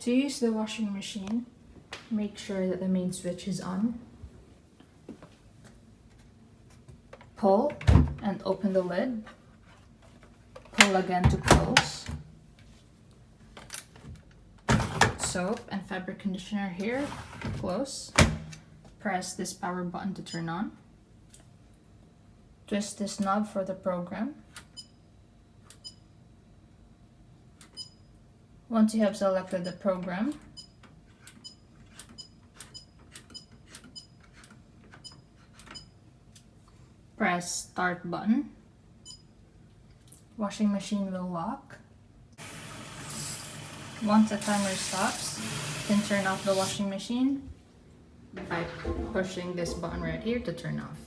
To use the washing machine, make sure that the main switch is on. Pull and open the lid. Pull again to close. Soap and fabric conditioner here, close. Press this power button to turn on. Twist this knob for the program. Once you have selected the program, press start button. Washing machine will lock. Once the timer stops, you can turn off the washing machine by pushing this button right here to turn off.